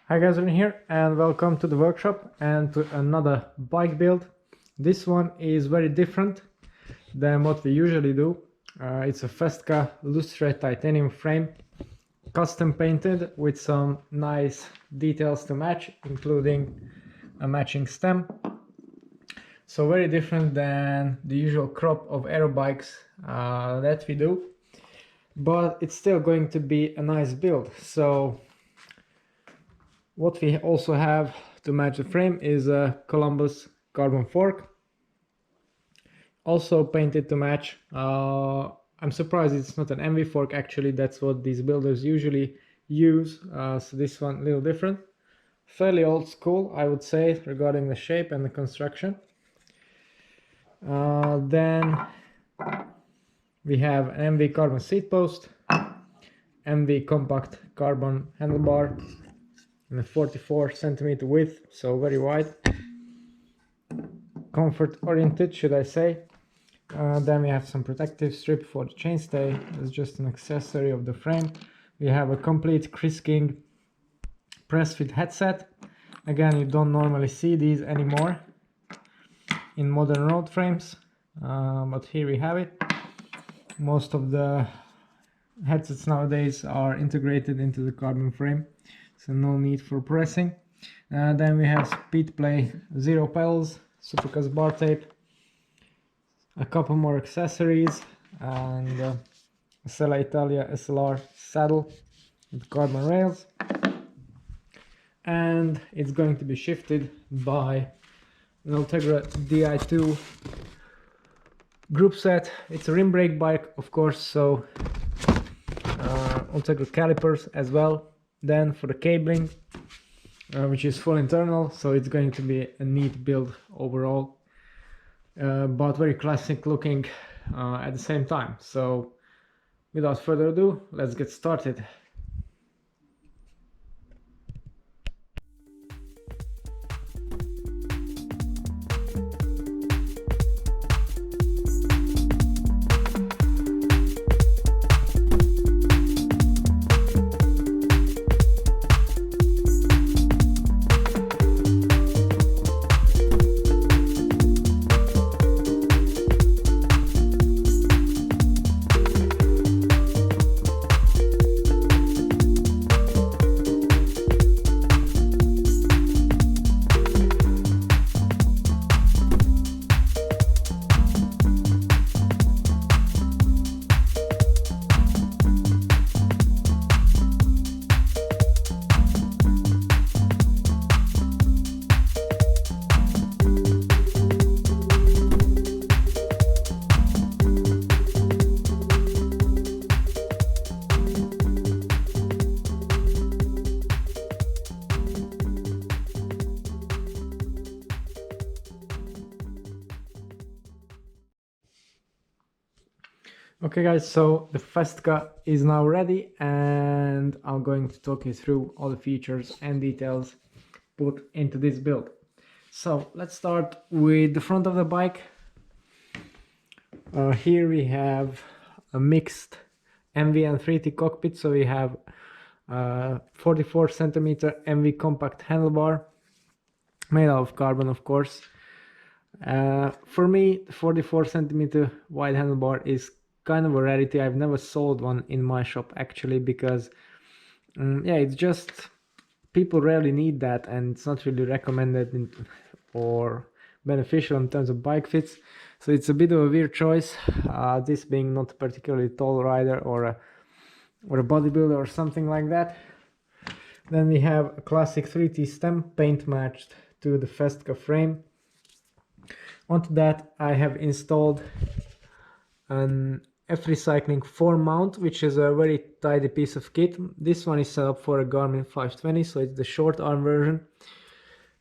Hi guys, I'm here and welcome to the workshop and to another bike build. This one is very different than what we usually do. It's a Festka Lustre titanium frame, custom painted with some nice details to match, including a matching stem. So very different than the usual crop of aero bikes that we do, but it's still going to be a nice build. So what we also have to match the frame is a Columbus carbon fork, also painted to match. I'm surprised it's not an MV fork, actually that's what these builders usually use, so this one a little different. Fairly old school, I would say, regarding the shape and the construction. Then we have an MV carbon seat post, MV compact carbon handlebar, and a 44 centimeter width, so very wide, comfort oriented, should I say. Then we have some protective strip for the chainstay. It's just an accessory of the frame. We have a complete Chris King press fit headset. Again, you don't normally see these anymore in modern road frames, but here we have it. Most of the headsets nowadays are integrated into the carbon frame, so no need for pressing. Then we have speed play 0 pedals, supercuts bar tape, a couple more accessories, and a Sella Italia SLR saddle with carbon rails. And it's going to be shifted by an Ultegra Di2 group set. It's a rim brake bike, of course, so Ultegra calipers as well. Then for the cabling, which is full internal, so it's going to be a neat build overall, but very classic looking at the same time. So without further ado, let's get started. Okay guys, so the Festka is now ready and I'm going to talk you through all the features and details put into this build. So let's start with the front of the bike. Here we have a mixed MV and 3T cockpit, so we have 44 centimeter MV compact handlebar made out of carbon, of course. For me, the 44 centimeter wide handlebar is kind of a rarity. I've never sold one in my shop actually, because yeah, it's just people rarely need that and it's not really recommended or beneficial in terms of bike fits, so it's a bit of a weird choice, this being not a particularly tall rider or a bodybuilder or something like that. Then we have a classic 3T stem paint matched to the Festka frame. Onto that I have installed an F-Recycling form mount, which is a very tidy piece of kit. This one is set up for a Garmin 520, so it's the short arm version.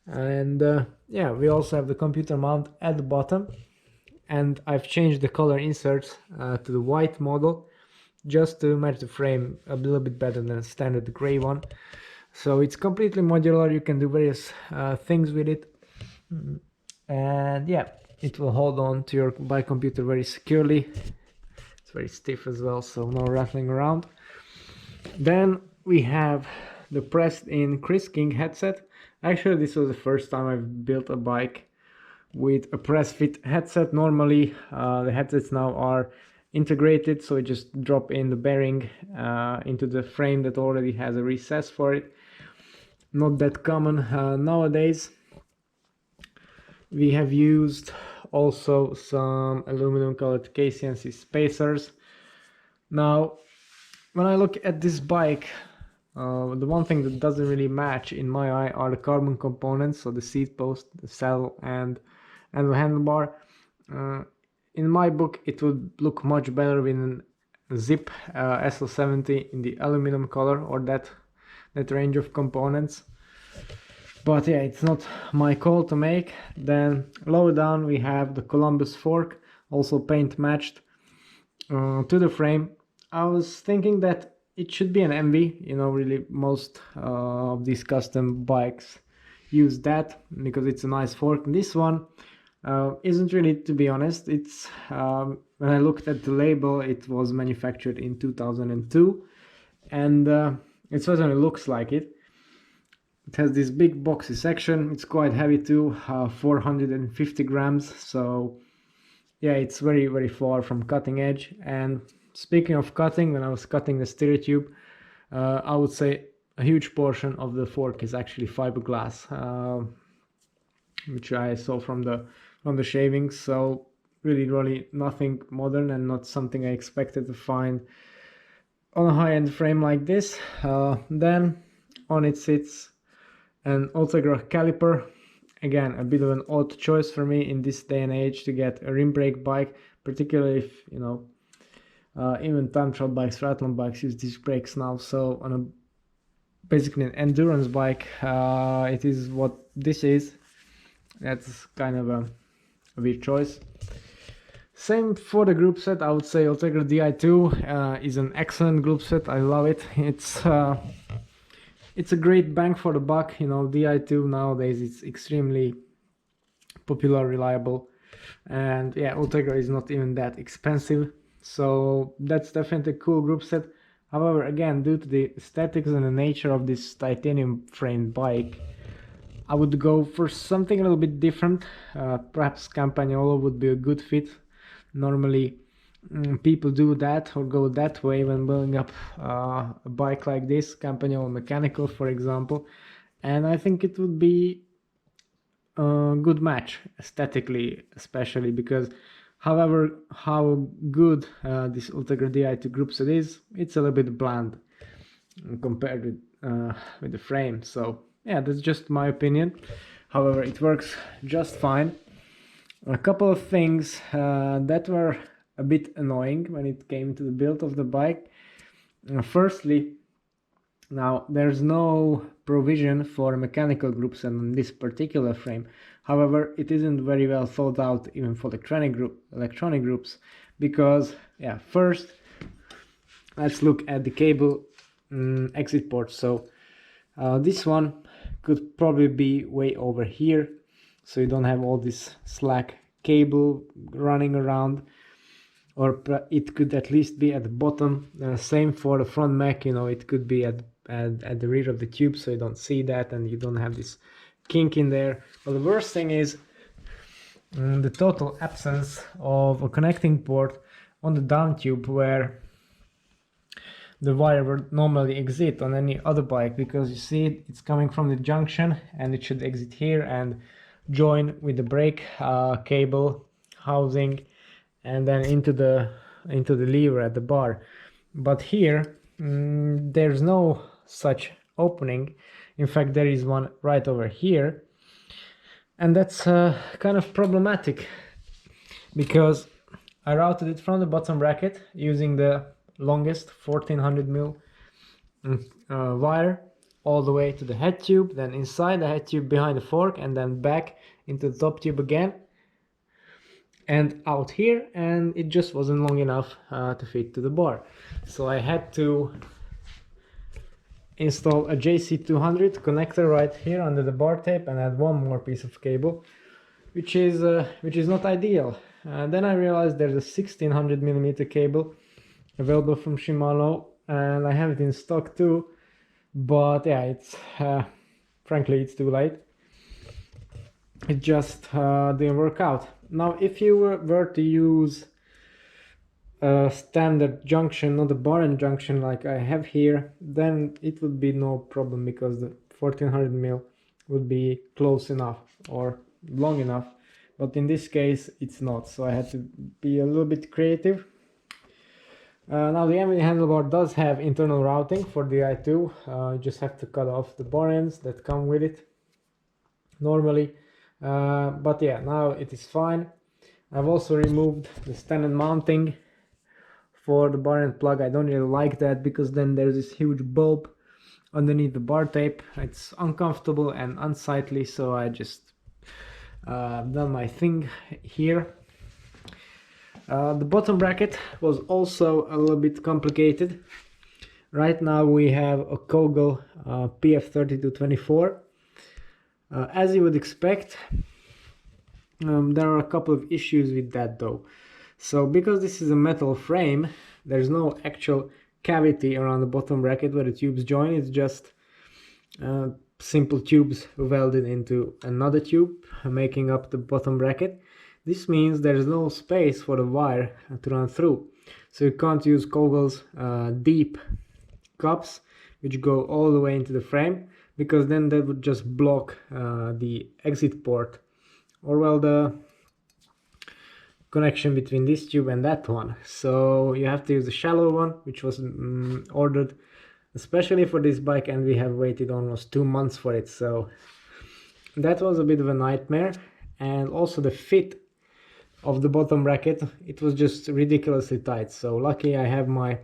And yeah, we also have the computer mount at the bottom, and I've changed the color inserts to the white model just to match the frame a little bit better than a standard gray one. So it's completely modular, you can do various things with it, and yeah, it will hold on to your bike computer very securely. It's very stiff as well, so no rattling around. Then we have the pressed in Chris King headset. Actually, this was the first time I've built a bike with a press fit headset. Normally the headsets now are integrated, so you just drop in the bearing into the frame that already has a recess for it. Not that common nowadays. We have used also some aluminum colored KCNC spacers. Now when I look at this bike, the one thing that doesn't really match in my eye are the carbon components, so the seat post, the saddle, and the handlebar. In my book, it would look much better with a Zip SL70 in the aluminum color, or that range of components. But yeah, it's not my call to make. Then lower down we have the Columbus fork, also paint matched to the frame. I was thinking that it should be an MV, you know, really most of these custom bikes use that because it's a nice fork. This one isn't really, to be honest. It's when I looked at the label, it was manufactured in 2002, and it certainly looks like it. It has this big boxy section. It's quite heavy too, 450 grams. So yeah, it's very, very far from cutting edge. And speaking of cutting, when I was cutting the stereo tube, I would say a huge portion of the fork is actually fiberglass, which I saw from the shavings. So really nothing modern and not something I expected to find on a high-end frame like this. Then on it sits an Ultegra caliper. Again, a bit of an odd choice for me in this day and age to get a rim brake bike, particularly if, you know, even time trial bikes, triathlon bikes use disc brakes now. So on a basically an endurance bike, it is what this is. That's kind of a weird choice. Same for the group set. I would say Ultegra Di2 is an excellent group set. I love it. It's a great bang for the buck. You know, Di2 nowadays it's extremely popular, reliable, and yeah, Ultegra is not even that expensive. So that's definitely a cool group set. However, again, due to the aesthetics and the nature of this titanium framed bike, I would go for something a little bit different. Perhaps Campagnolo would be a good fit. Normally people do that or go that way when building up a bike like this, Campagnolo mechanical for example, and I think it would be a good match aesthetically, especially because however how good this Ultegra Di2 group set is, it's a little bit bland compared with the frame. So yeah, that's just my opinion. However, it works just fine. A couple of things that were a bit annoying when it came to the build of the bike. Firstly, now there's no provision for mechanical groups on this particular frame. However, it isn't very well thought out even for electronic groups, because yeah, first let's look at the cable exit port. So this one could probably be way over here, so you don't have all this slack cable running around, or it could at least be at the bottom. Same for the front mech, you know, it could be at the rear of the tube, so you don't see that and you don't have this kink in there. But the worst thing is the total absence of a connecting port on the down tube where the wire would normally exit on any other bike, because you see it's coming from the junction and it should exit here and join with the brake cable housing and then into the lever at the bar. But here there's no such opening. In fact, there is one right over here, and that's kind of problematic because I routed it from the bottom bracket using the longest 1400 mil wire all the way to the head tube, then inside the head tube behind the fork, and then back into the top tube again and out here, and it just wasn't long enough to fit to the bar. So I had to install a JC200 connector right here under the bar tape and add one more piece of cable, which is not ideal. Then I realized there's a 1600 millimeter cable available from Shimano, and I have it in stock too, but yeah, it's frankly it's too late. It just didn't work out. Now if you were to use a standard junction, not a bar end junction like I have here, then it would be no problem because the 1400 mil would be close enough or long enough, but in this case it's not, so I had to be a little bit creative. Now the MV handlebar does have internal routing for the i2. You just have to cut off the bar ends that come with it normally, but yeah, now it is fine. I've also removed the standard mounting for the bar end plug. I don't really like that because then there's this huge bulb underneath the bar tape. It's uncomfortable and unsightly, so I just done my thing here. The bottom bracket was also a little bit complicated. Right now we have a Kogel PF3224. As you would expect, there are a couple of issues with that though. So because this is a metal frame, there's no actual cavity around the bottom bracket where the tubes join. It's just simple tubes welded into another tube, making up the bottom bracket. This means there's no space for the wire to run through. So you can't use Kogel's deep cups, which go all the way into the frame, because then that would just block the exit port, or well, the connection between this tube and that one. So you have to use the shallow one, which was ordered especially for this bike, and we have waited almost 2 months for it, so that was a bit of a nightmare. And also the fit of the bottom bracket, it was just ridiculously tight. So lucky I have my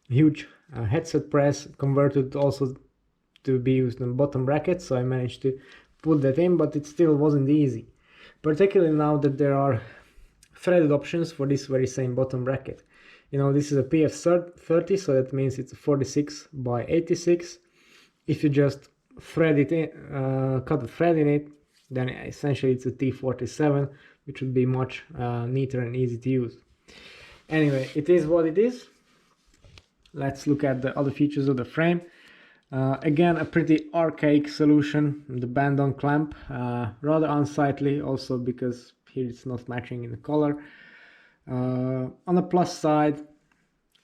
huge headset press converted also to be used on bottom bracket, so I managed to put that in, but it still wasn't easy, particularly now that there are threaded options for this very same bottom bracket. You know, this is a PF30, so that means it's a 46 by 86. If you just thread it in, cut a thread in it, then essentially it's a T47, which would be much neater and easy to use. Anyway, it is what it is. Let's look at the other features of the frame. Again, a pretty archaic solution, the band-on clamp, rather unsightly also because here it's not matching in the color. On the plus side,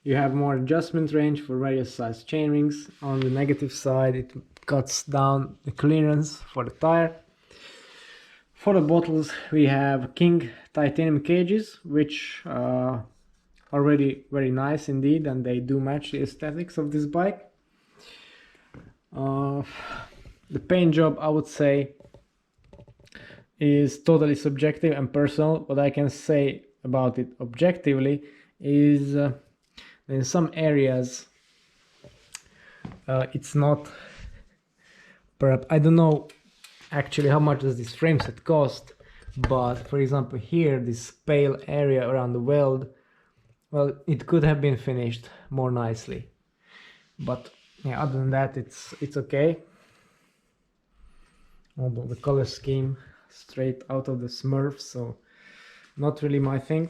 you have more adjustment range for various size chainrings. On the negative side, it cuts down the clearance for the tire. For the bottles, we have King titanium cages, which are already very nice indeed, and they do match the aesthetics of this bike. The paint job, I would say, is totally subjective and personal. What I can say about it objectively is in some areas it's not, perhaps, I don't know actually how much does this frame set cost, but for example here, this pale area around the weld, well, it could have been finished more nicely, but yeah, other than that it's okay. Although the color scheme straight out of the Smurfs, so not really my thing.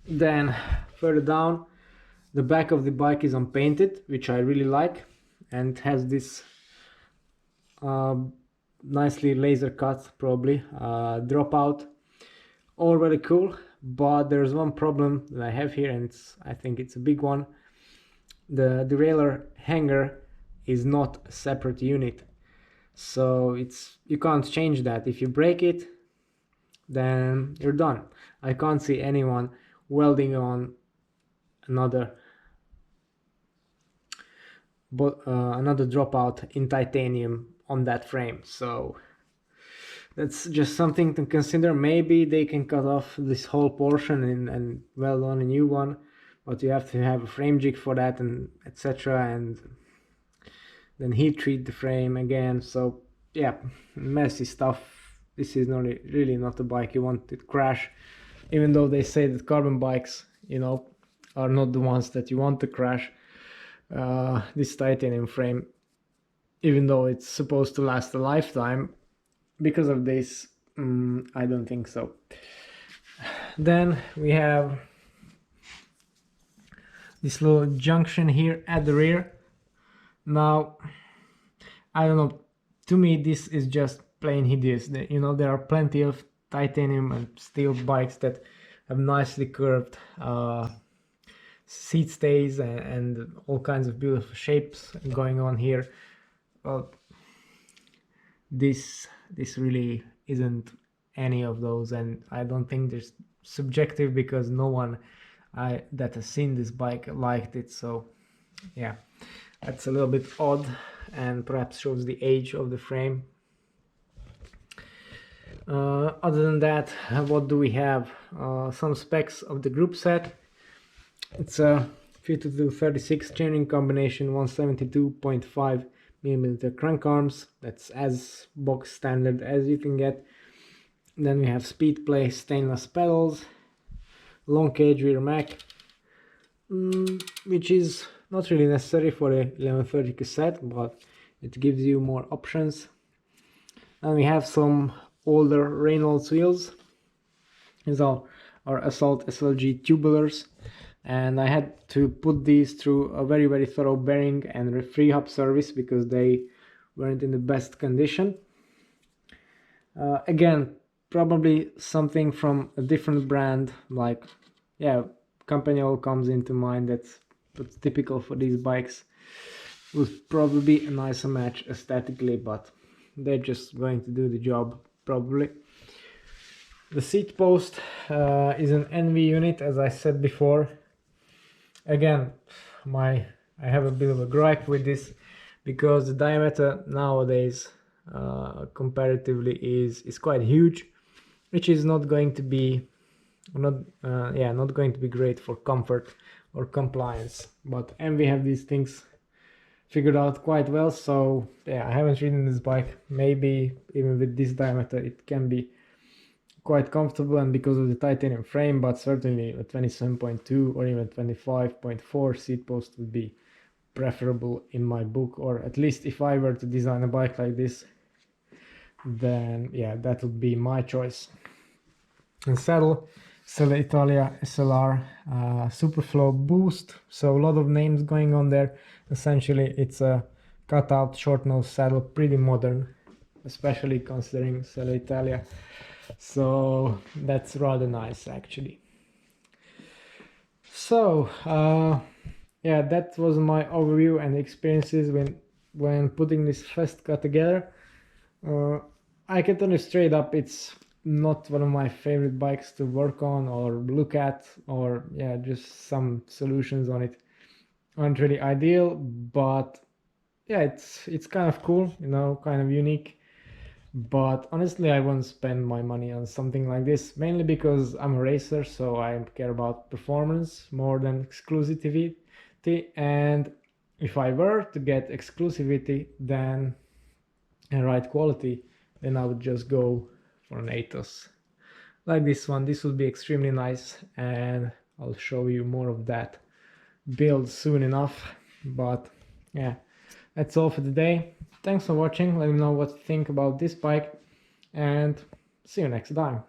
Then further down, the back of the bike is unpainted, which I really like, and has this nicely laser cut, probably dropout. All very cool, but there's one problem that I have here, and I think it's a big one. The derailleur hanger is not a separate unit, so you can't change that. If you break it, then you're done. I can't see anyone welding on another dropout in titanium on that frame, so that's just something to consider. Maybe they can cut off this whole portion and weld on a new one, but you have to have a frame jig for that, and etc., and then heat treat the frame again. So yeah, messy stuff. This is not really not a bike you want to crash, even though they say that carbon bikes, you know, are not the ones that you want to crash. This titanium frame, even though it's supposed to last a lifetime, because of this, I don't think so. Then we have this little junction here at the rear. Now, I don't know, to me this is just plain hideous. You know, there are plenty of titanium and steel bikes that have nicely curved seat stays and all kinds of beautiful shapes going on here. Well, this really isn't any of those, and I don't think there's subjective, because no one that has seen this bike liked it. So yeah, that's a little bit odd and perhaps shows the age of the frame. Other than that, what do we have? Some specs of the group set. It's a 52-36 chainring combination, 172.5 millimeter crank arms. That's as box standard as you can get. Then we have speed play stainless pedals, long cage rear mac, which is not really necessary for a 1130 cassette, but it gives you more options. And we have some older Reynolds wheels. These are our Assault SLG tubulars, and I had to put these through a very thorough bearing and rehab service because they weren't in the best condition. Again, probably something from a different brand, like, yeah, Campanile comes into mind. That's typical for these bikes. Would probably be a nicer match aesthetically, but they're just going to do the job probably. The seat post is an NV unit, as I said before. Again, I have a bit of a gripe with this, because the diameter nowadays comparatively is quite huge, which is not going to be not going to be great for comfort or compliance. But MV have these things figured out quite well. So yeah, I haven't ridden this bike. Maybe even with this diameter it can be quite comfortable, and because of the titanium frame, but certainly a 27.2 or even 25.4 seat post would be preferable in my book. Or at least if I were to design a bike like this, then yeah, that would be my choice. And saddle, Selle Italia SLR Superflow Boost. So a lot of names going on there. Essentially it's a cutout short nose saddle, pretty modern, especially considering Selle Italia. So that's rather nice actually. So yeah, that was my overview and experiences when putting this Festka together. I can tell you straight up, it's not one of my favorite bikes to work on or look at, or yeah, just some solutions on it aren't really ideal, but yeah, it's kind of cool, you know, kind of unique. But honestly, I won't spend my money on something like this, mainly because I'm a racer, so I care about performance more than exclusivity. And if I were to get exclusivity then and right quality, then I would just go for an Atos like this one. This would be extremely nice, and I'll show you more of that build soon enough. But yeah, that's all for today. Thanks for watching. Let me know what you think about this bike, and see you next time.